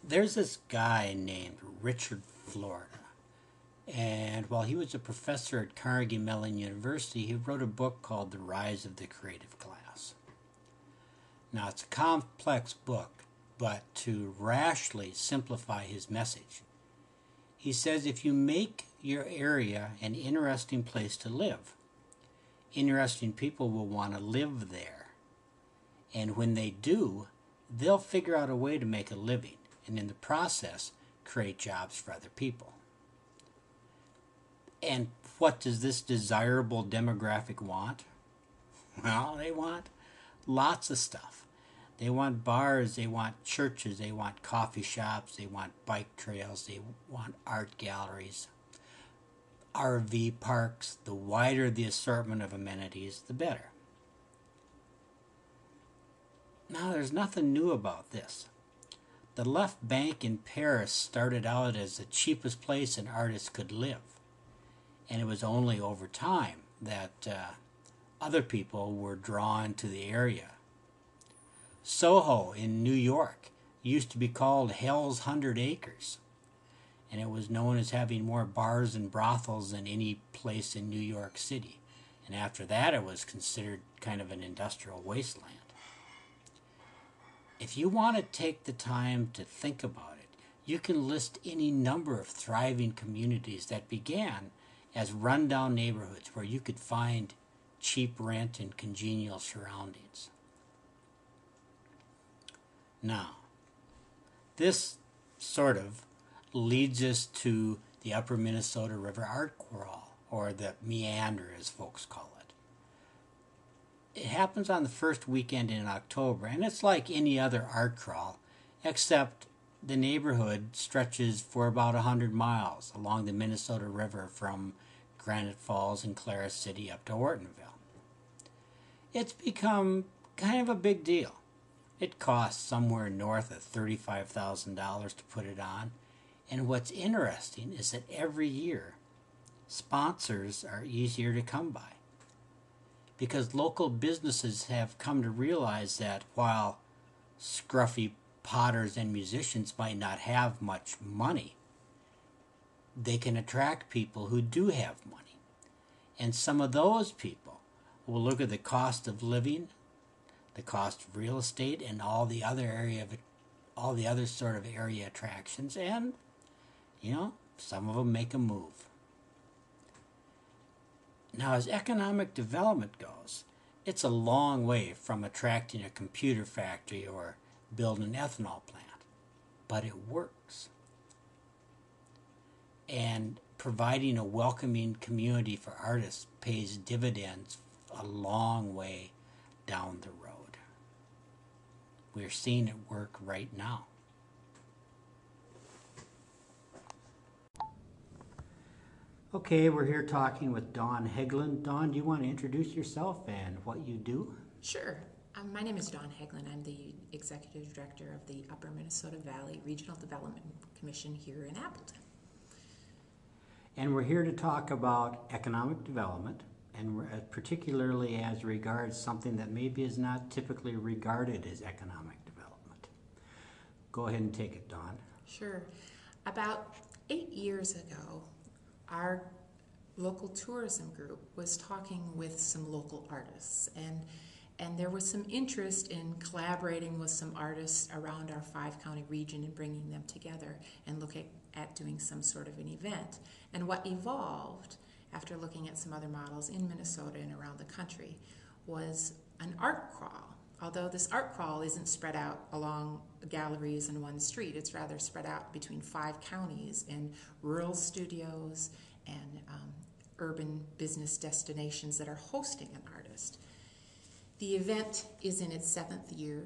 There's this guy named Richard Florida, and while he was a professor at Carnegie Mellon University, he wrote a book called The Rise of the Creative Class. Now, it's a complex book, but to rashly simplify his message, he says if you make your area an interesting place to live, interesting people will want to live there. And when they do, they'll figure out a way to make a living, and in the process, create jobs for other people. And what does this desirable demographic want? Well, they want lots of stuff. They want bars, they want churches, they want coffee shops, they want bike trails, they want art galleries, RV parks. The wider the assortment of amenities, the better. Now, there's nothing new about this. The Left Bank in Paris started out as the cheapest place an artist could live. And it was only over time that other people were drawn to the area. Soho in New York used to be called Hell's 100 Acres, and it was known as having more bars and brothels than any place in New York City. And after that, it was considered kind of an industrial wasteland. If you want to take the time to think about it, you can list any number of thriving communities that began as rundown neighborhoods where you could find cheap rent and congenial surroundings. Now, this sort of leads us to the Upper Minnesota River Art Crawl, or the Meander as folks call it. It happens on the first weekend in October, and it's like any other art crawl, except the neighborhood stretches for about 100 miles along the Minnesota River from Granite Falls and Clara City up to Ortonville. It's become kind of a big deal. It costs somewhere north of $35,000 to put it on. And what's interesting is that every year, sponsors are easier to come by. Because local businesses have come to realize that while scruffy potters and musicians might not have much money, they can attract people who do have money. And some of those people will look at the cost of living, the cost of real estate, and all the other sort of area attractions, and some of them make a move. Now, as economic development goes, it's a long way from attracting a computer factory or building an ethanol plant, but it works. And providing a welcoming community for artists pays dividends a long way down the road. We're seeing it work right now. Okay, we're here talking with Dawn Heglin. Dawn, do you want to introduce yourself and what you do? Sure. My name is Dawn Heglin. I'm the Executive Director of the Upper Minnesota Valley Regional Development Commission here in Appleton. And we're here to talk about economic development, and particularly as regards something that maybe is not typically regarded as economic development. Go ahead and take it, Dawn. Sure. About 8 years ago, our local tourism group was talking with some local artists, and there was some interest in collaborating with some artists around our 5-county region and bringing them together and looking at doing some sort of an event. And what evolved, after looking at some other models in Minnesota and around the country, was an art crawl. Although this art crawl isn't spread out along galleries in one street, it's rather spread out between 5 counties in rural studios and urban business destinations that are hosting an artist. The event is in its 7th year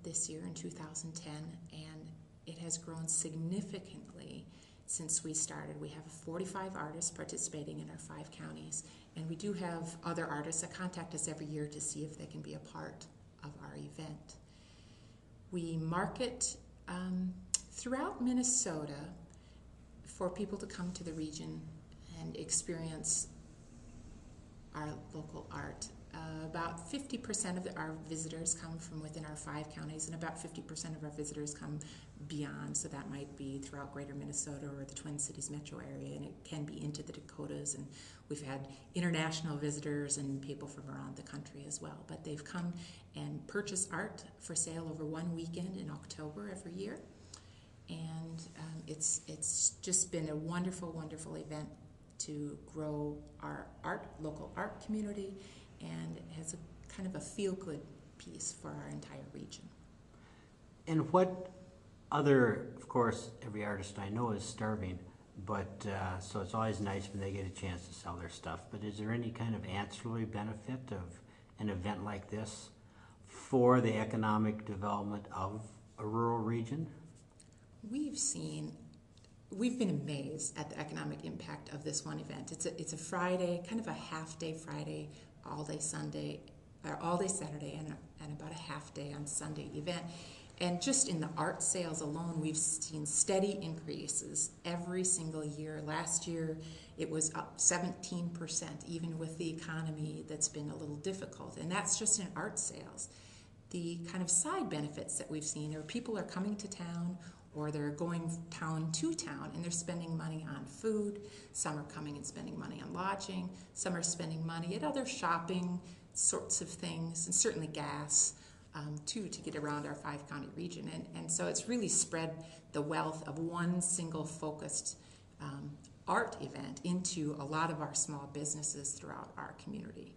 this year in 2010, and it has grown significantly since we started. We have 45 artists participating in our 5 counties, and we do have other artists that contact us every year to see if they can be a part of our event. We market throughout Minnesota for people to come to the region and experience our local art About 50% of our visitors come from within our 5 counties, and about 50% of our visitors come beyond. So that might be throughout greater Minnesota or the Twin Cities metro area, and it can be into the Dakotas. And we've had international visitors and people from around the country as well. But they've come and purchased art for sale over one weekend in October every year. And it's just been a wonderful, wonderful event to grow our local art community, and it has a kind of a feel-good piece for our entire region. And what other, of course, every artist I know is starving, but so it's always nice when they get a chance to sell their stuff. But is there any kind of ancillary benefit of an event like this for the economic development of a rural region? We've been amazed at the economic impact of this one event. It's a Friday, kind of a half-day Friday, all-day Sunday, or all-day Saturday, and about a half-day on Sunday event. And just in the art sales alone, we've seen steady increases every single year. Last year, it was up 17%, even with the economy that's been a little difficult. And that's just in art sales. The kind of side benefits that we've seen are people are coming to town, or they're going town to town, and they're spending money on food. Some are coming and spending money on lodging. Some are spending money at other shopping sorts of things, and certainly gas, too, to get around our 5-county region. And so it's really spread the wealth of one single focused art event into a lot of our small businesses throughout our community.